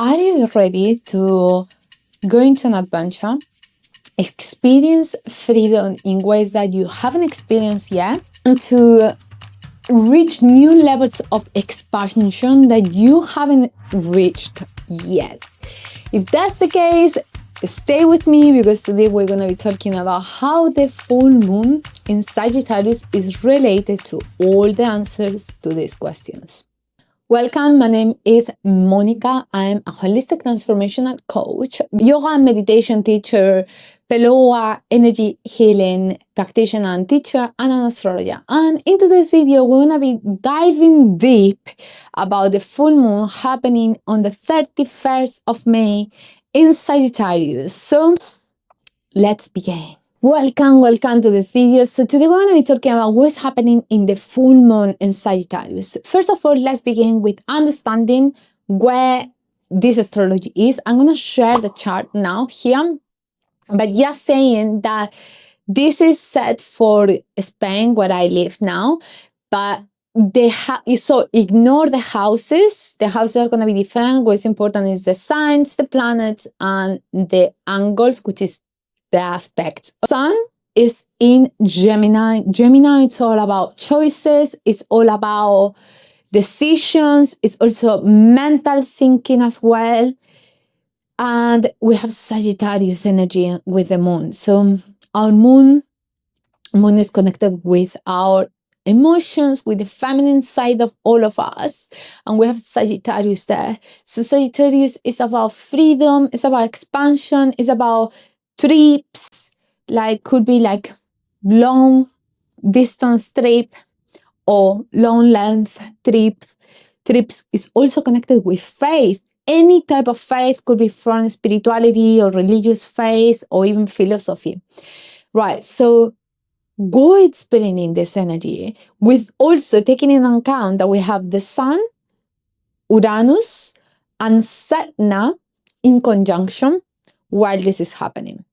Are you ready to go into an adventure, experience freedom in ways that you haven't experienced yet, and to reach new levels of expansion that you haven't reached yet? If that's the case, stay with me, because today we're going to be talking about how the full moon in Sagittarius is related to all the answers to these questions. Welcome, my name is Monica. I'm a holistic transformational coach, yoga and meditation teacher, Peloa energy healing practitioner and teacher, and an astrologer. And in today's video, we're going to be diving deep about the full moon happening on the 31st of May in Sagittarius. So let's begin. Welcome to this video. So today we're going to be talking about what's happening in the full moon in Sagittarius. First of all, let's begin with understanding where this astrology is. I'm going to share the chart now here, but just saying that this is set for Spain, where I live now, but so ignore the houses. The houses are going to be different. What's important is the signs, the planets, and the angles, which is the aspect. Sun is in Gemini. Gemini, it's all about choices. It's all about decisions. It's also mental thinking as well. And we have Sagittarius energy with the moon. So our moon is connected with our emotions, with the feminine side of all of us. And we have Sagittarius there. So Sagittarius is about freedom. It's about expansion. It's about trips, could be long distance trip or long length trips. Trips is also connected with faith. Any type of faith, could be from spirituality or religious faith or even philosophy. Right, so go experiencing this energy with also taking into account that we have the Sun, Uranus, and Saturn in conjunction while this is happening.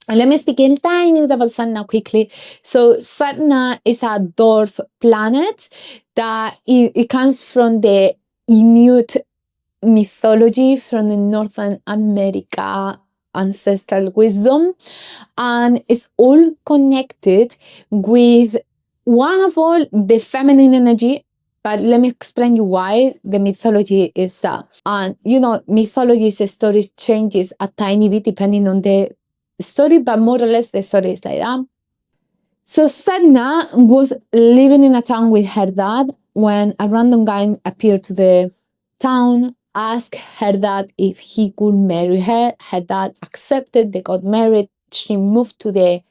And let me speak a tiny bit about Saturn quickly. So Saturn is a dwarf planet that it comes from the Inuit mythology, from the Northern America ancestral wisdom, and it's all connected with one of all the feminine energy. But let me explain you why the mythology is that. And mythology's stories changes a tiny bit depending on the story, but more or less the story is like that. So Sedna was living in a town with her dad when a random guy appeared to the town, asked her dad if he could marry her. Her dad accepted, they got married. She moved to the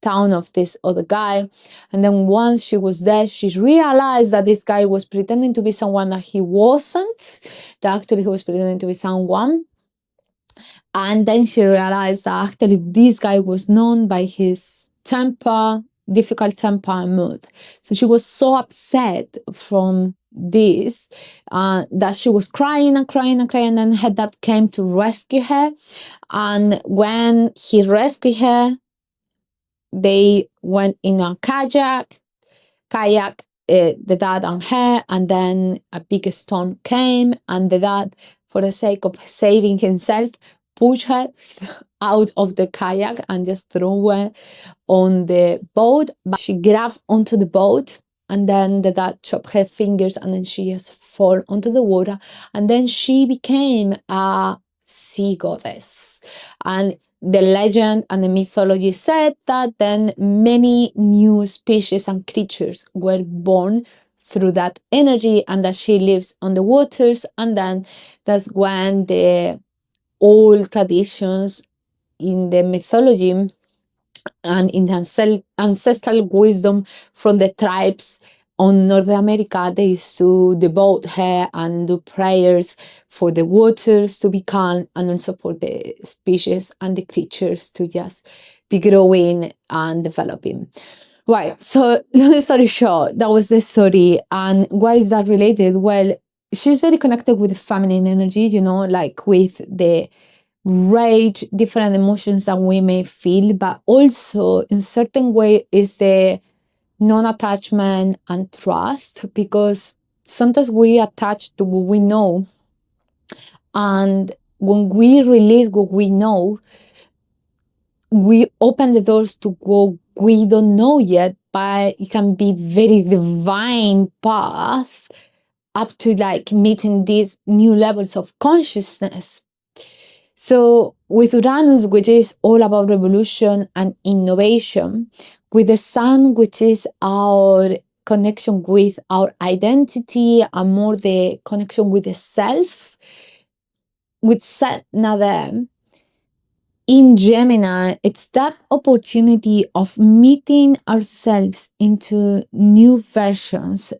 town of this other guy, and then once she was there, she realized that this guy was pretending to be someone that he wasn't, that actually he was pretending to be someone. And then she realized that actually this guy was known by his temper, difficult temper and mood. So she was so upset from this that she was crying and crying and crying, and then her dad came to rescue her. And when he rescued her, they went in a kayak, the dad and her, and then a big storm came, and the dad, for the sake of saving himself, pushed her out of the kayak and just threw her on the boat. But she grabbed onto the boat, and then the dad chopped her fingers, and then she just fell onto the water. And then she became a sea goddess. And the legend and the mythology said that then many new species and creatures were born through that energy, and that she lives on the waters. And then that's when the old traditions in the mythology and in the ancestral wisdom from the tribes on North America, they used to devote her and do prayers for the waters to be calm, and also for the species and the creatures to just be growing and developing. Right, so long story short, that was the story. And why is that related? Well, she's very connected with the feminine energy, with the rage, different emotions that we may feel, but also in certain way is the non-attachment and trust, because sometimes we attach to what we know And when we release what we know, we open the doors to what we don't know yet, but it can be very divine path up to like meeting these new levels of consciousness. So with Uranus, which is all about revolution and innovation, with the Sun, which is our connection with our identity and more the connection with the self, with Satnam in Gemini, it's that opportunity of meeting ourselves into new versions,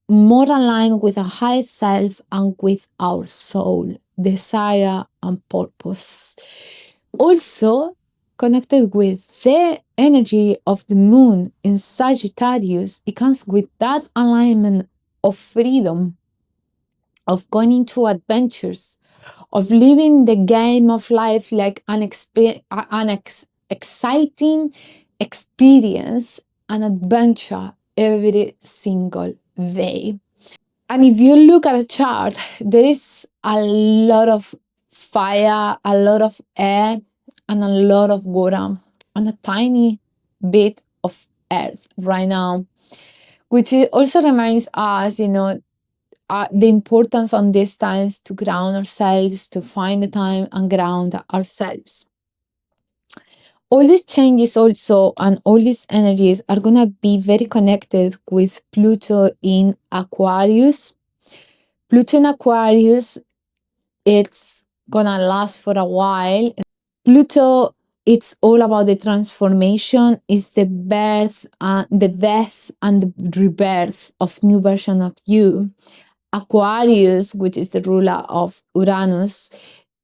more aligned with our higher self and with our soul, desire, and purpose. Also, connected with the energy of the moon in Sagittarius, it comes with that alignment of freedom, of going into adventures, of living the game of life like an exciting experience and adventure every single day. And if you look at a chart, there is a lot of fire, a lot of air, and a lot of water, and a tiny bit of earth right now, which also reminds us, the importance on these times to ground ourselves, to find the time and ground ourselves. All these changes also and all these energies are going to be very connected with Pluto in Aquarius. Pluto in Aquarius, it's going to last for a while. Pluto, it's all about the transformation, it's the birth, the death and the rebirth of new version of you. Aquarius, which is the ruler of Uranus,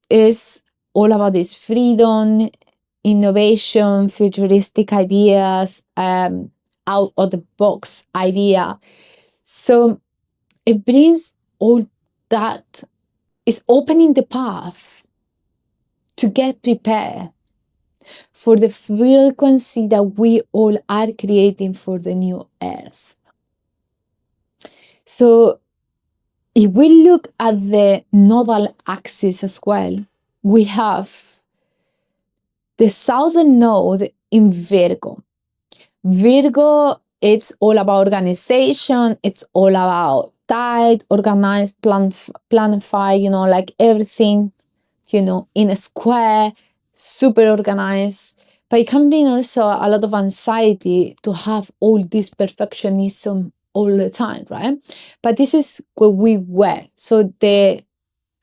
is all about this freedom, innovation, futuristic ideas, out of the box idea. So it brings all that, is opening the path to get prepared for the frequency that we all are creating for the new earth. So if we look at the nodal axis as well, we have the southern node in Virgo. Virgo, it's all about organization. It's all about tight, organized, planify, like everything, in a square, super organized. But it can bring also a lot of anxiety to have all this perfectionism all the time, right? But this is where we were. So the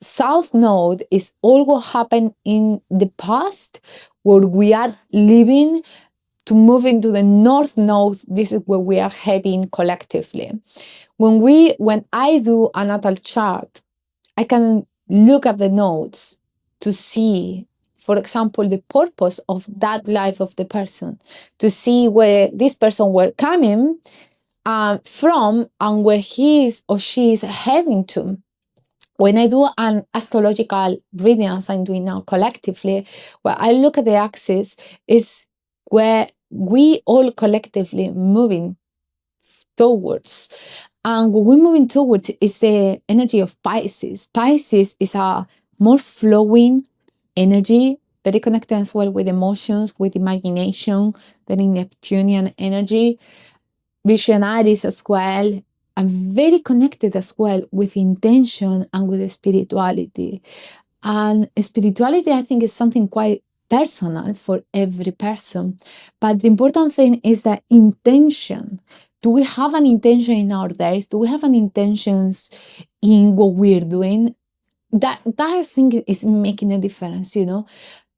South Node is all what happened in the past, where we are living, to move into the North Node. This is where we are heading collectively. When I do a natal chart, I can look at the nodes to see, for example, the purpose of that life of the person, to see where this person were coming from and where he is or she is heading to. When I do an astrological reading, as I'm doing now collectively, where I look at the axis, is where we all collectively moving towards. And what we're moving towards is the energy of Pisces. Pisces is a more flowing energy, very connected as well with emotions, with imagination, very Neptunian energy, visionaries as well, and very connected as well with intention and with spirituality. And spirituality, I think, is something quite personal for every person. But the important thing is that intention. Do we have an intention in our days? Do we have an intentions in what we're doing? That I think is making a difference,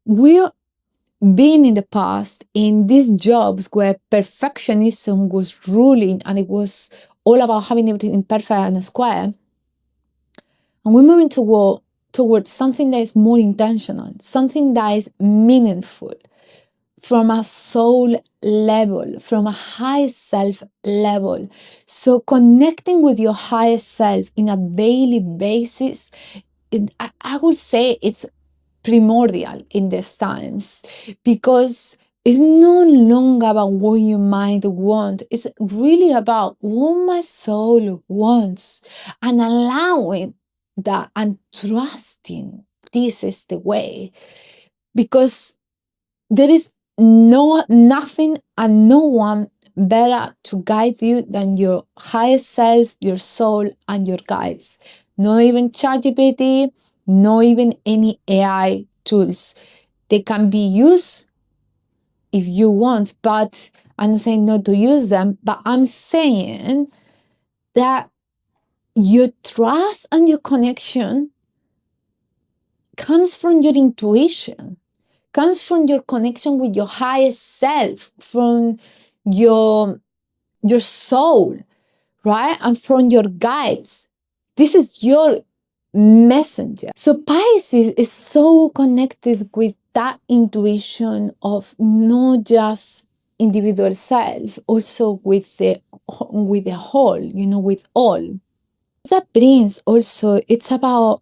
We're being in the past in these jobs where perfectionism was ruling and it was all about having everything perfect and square. And we're moving towards something that is more intentional, something that is meaningful from a soul level, from a high self level. So connecting with your higher self in a daily basis, I would say it's primordial in these times, because it's no longer about what your mind wants. It's really about what my soul wants, and allowing that and trusting this is the way, because there is nothing and no one better to guide you than your highest self, your soul, and your guides. Not even ChatGPT, not even any AI tools. They can be used if you want, but I'm not saying not to use them, but I'm saying that your trust and your connection comes from your intuition, comes from your connection with your highest self, from your soul, right? And from your guides. This is your messenger. So Pisces is so connected with that intuition of not just individual self, also with the whole, with all. That brings also, it's about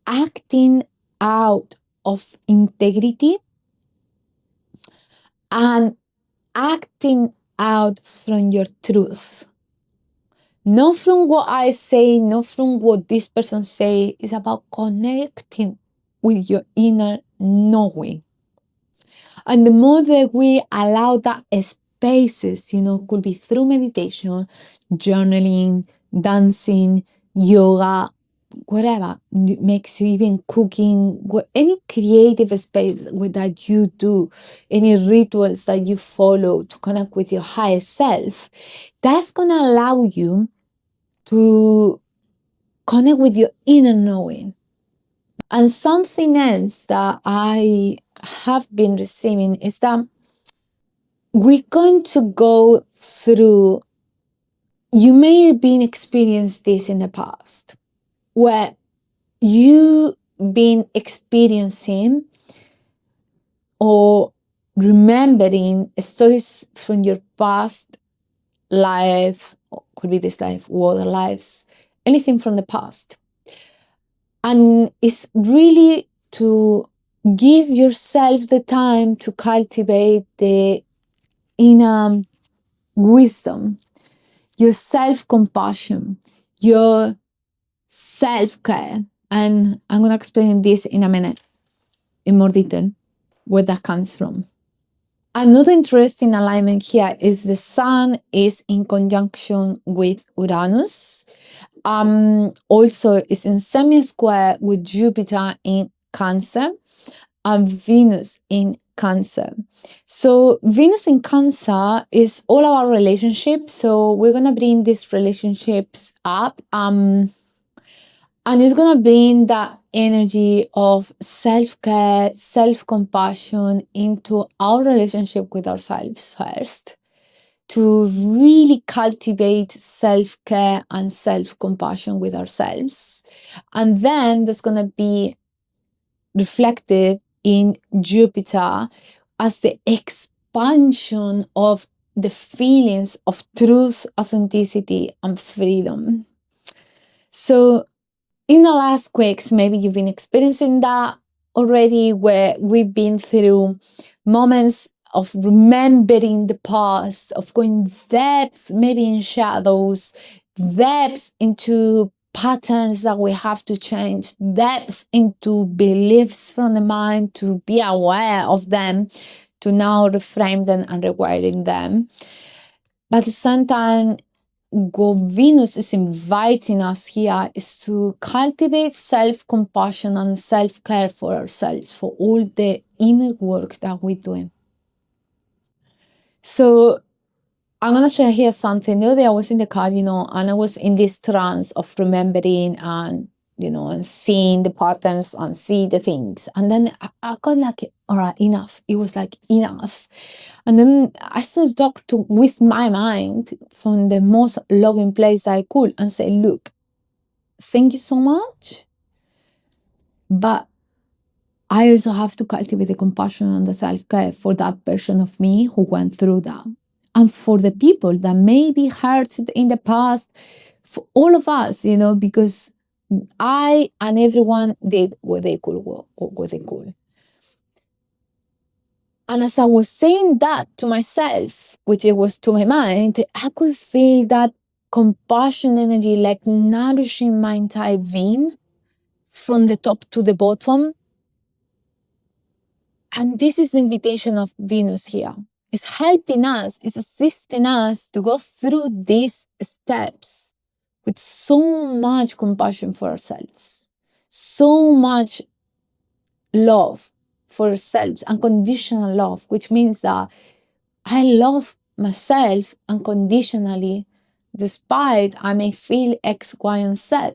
acting out of integrity and acting out from your truth. Not from what I say, not from what this person say. It's about connecting with your inner knowing. And the more that we allow that spaces, could be through meditation, journaling, dancing, yoga, whatever makes you, even cooking, any creative space that you do, any rituals that you follow to connect with your highest self, that's going to allow you to connect with your inner knowing. And something else that I have been receiving is that we're going to go through, you may have been experienced this in the past, where you've been experiencing or remembering stories from your past life, or could be this life or other lives, anything from the past. And it's really to give yourself the time to cultivate the inner wisdom, your self-compassion, your self-care. And I'm going to explain this in a minute in more detail, where that comes from. Another interesting alignment here is the Sun is in conjunction with Uranus. Also, it's in semi-square with Jupiter in Cancer and Venus in Cancer. So Venus in Cancer is all about relationships. So we're going to bring these relationships up. And it's going to bring that energy of self-care, self-compassion into our relationship with ourselves first, to really cultivate self-care and self-compassion with ourselves. And then that's going to be reflected in Jupiter as the expansion of the feelings of truth, authenticity, and freedom. So in the last weeks, maybe you've been experiencing that already, where we've been through moments of remembering the past, of going depths, maybe in shadows, depths into patterns that we have to change, depths into beliefs from the mind, to be aware of them, to now reframe them and rewiring them. But at the same time, what Venus is inviting us here is to cultivate self-compassion and self-care for ourselves, for all the inner work that we're doing. So I'm going to share here something. The other day I was in the car, and I was in this trance of remembering and, and seeing the patterns and see the things. And then I got like, all right, enough. It was like, enough. And then I started to talk with my mind from the most loving place I could and say, look, thank you so much. But I also have to cultivate the compassion and the self-care for that version of me who went through that. And for the people that may be hurt in the past, for all of us, because I and everyone did what they could, what they could. And as I was saying that to myself, which it was to my mind, I could feel that compassion energy like nourishing my entire being. from the top to the bottom. And this is the invitation of Venus here. It's helping us, it's assisting us to go through these steps with so much compassion for ourselves, so much love for ourselves, unconditional love, which means that I love myself unconditionally, despite I may feel X, Y, and Z,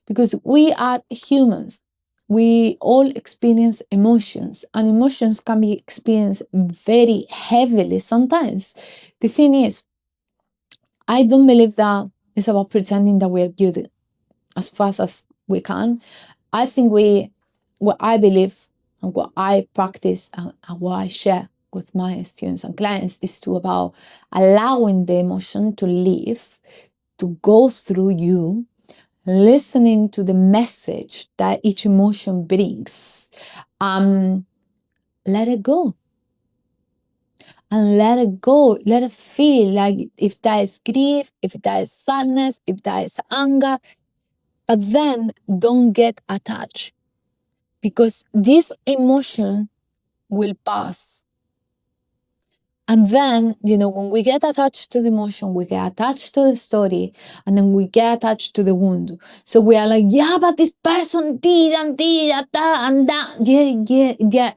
because we are humans. We all experience emotions, and emotions can be experienced very heavily sometimes. The thing is, I don't believe that it's about pretending that we're good as fast as we can. I think what I believe and what I practice and what I share with my students and clients is about allowing the emotion to live, to go through you, listening to the message that each emotion brings. Let it go. And let it go. Let it feel, like if that is grief, if that is sadness, if that is anger. But then don't get attached, because this emotion will pass. And then, when we get attached to the emotion, we get attached to the story, and then we get attached to the wound. So we are like, yeah, but this person did and that. Yeah.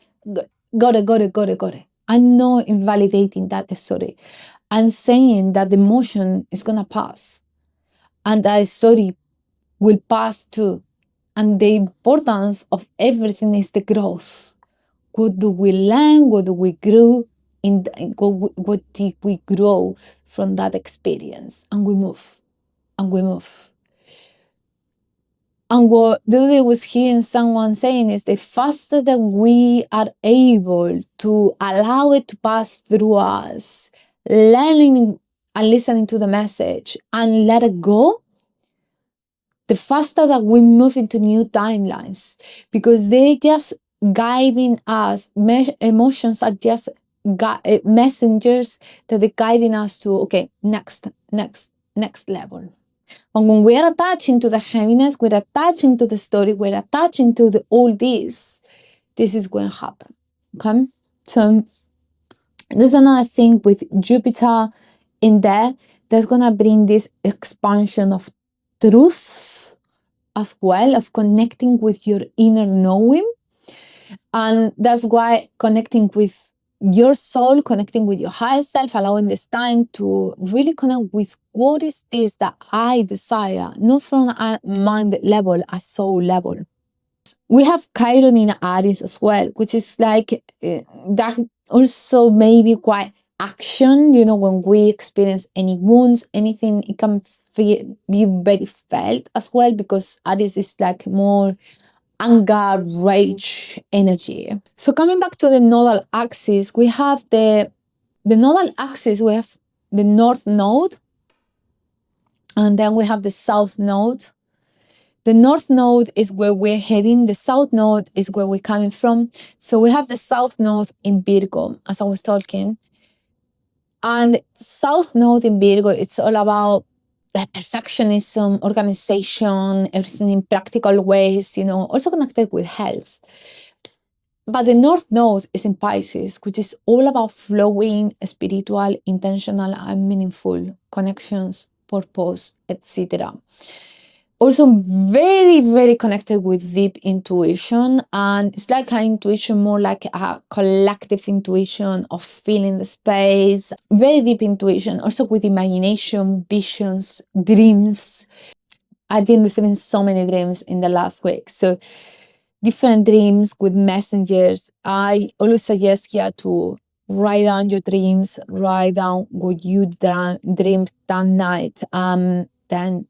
Got it. I'm not invalidating that story. I'm saying that the emotion is going to pass. And that story will pass too. And the importance of everything is the growth. What do we learn? What do we grow? What did we grow from that experience? And we move. And what I was hearing someone saying is, the faster that we are able to allow it to pass through us, learning and listening to the message and let it go, the faster that we move into new timelines, because they just guiding us. Emotions are just messengers that are guiding us to, okay, next level. And when we are attaching to the heaviness, we're attaching to the story, we're attaching to all this is going to happen. Okay? So there's another thing with Jupiter in there that's going to bring this expansion of truth as well, of connecting with your inner knowing. And that's why connecting with your soul, connecting with your higher self, allowing this time to really connect with what is this that I desire, not from a mind level, a soul level. We have Chiron in Aries as well, which is like that also maybe quite action, when we experience any wounds, anything, it can be very felt as well, because Aries is like more anger, rage energy. So coming back to the nodal axis, we have the nodal axis, we have the north node, and then we have the south node. The north node is where we're heading. The south node is where we're coming from. So we have the south node in Virgo, as I was talking. And south node in Virgo, it's all about the perfectionism, organization, everything in practical ways, also connected with health. But the north node is in Pisces, which is all about flowing, spiritual, intentional, and meaningful connections, purpose, etc. Also very, very connected with deep intuition. And it's like an intuition, more like a collective intuition of feeling the space. Very deep intuition, also with imagination, visions, dreams. I've been receiving so many dreams in the last week. So different dreams with messengers. I always suggest here to write down your dreams, write down what you dreamed that night. Then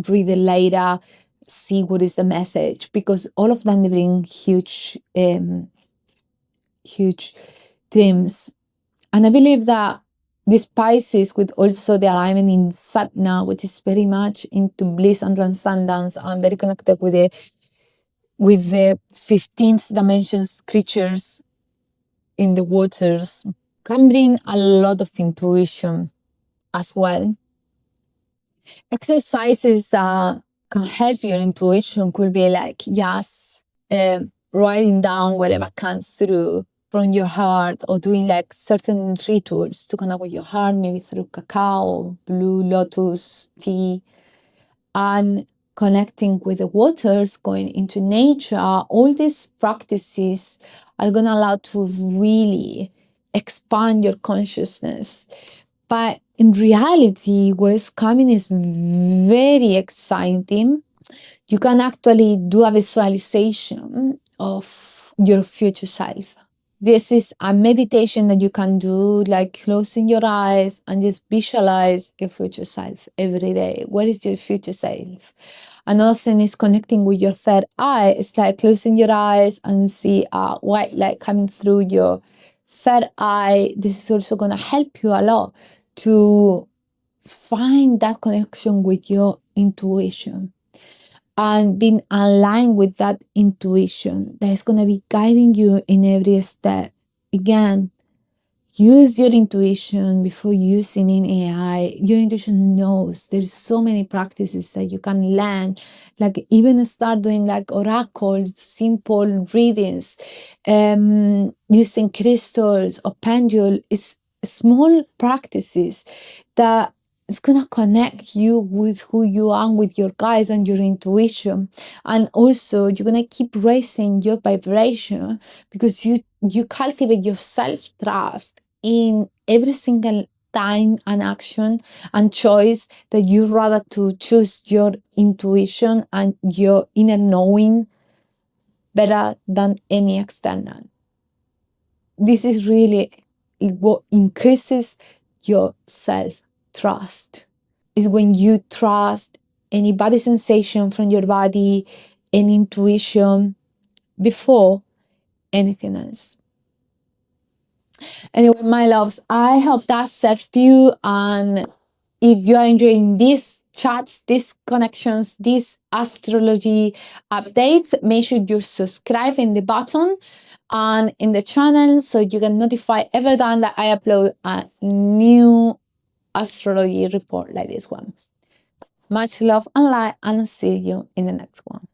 read it later, see what is the message, because all of them, they bring huge dreams. And I believe that this Pisces, with also the alignment in Satna, which is very much into bliss and transcendence, and very connected with the 15th dimensions creatures in the waters, can bring a lot of intuition as well. Exercises can help your intuition could be like, yes, writing down whatever comes through from your heart, or doing like certain rituals to connect with your heart, maybe through cacao, blue lotus tea, and connecting with the waters, going into nature. All these practices are going to allow to really expand your consciousness. But in reality, what's coming is very exciting. You can actually do a visualization of your future self. This is a meditation that you can do, like closing your eyes and just visualize your future self every day. What is your future self? Another thing is connecting with your third eye. It's like closing your eyes and see a white light coming through your third eye. This is also going to help you a lot to find that connection with your intuition and being aligned with that intuition that is going to be guiding you in every step. Again, use your intuition before using an AI. Your intuition knows. There's so many practices that you can learn, like even start doing like oracles, simple readings, using crystals or pendule. It's small practices that it's gonna connect you with who you are, with your guides and your intuition. And also you're gonna keep raising your vibration because you cultivate your self-trust in every single time and action and choice that you rather to choose your intuition and your inner knowing better than any external. This is really what increases your self-trust. Is when you trust any body sensation from your body and intuition before anything else. Anyway, my loves, I hope that served you. And if you are enjoying these chats, these connections, these astrology updates, make sure you subscribe in the button and in the channel so you get notified every time that I upload a new astrology report like this one. Much love and light, and see you in the next one.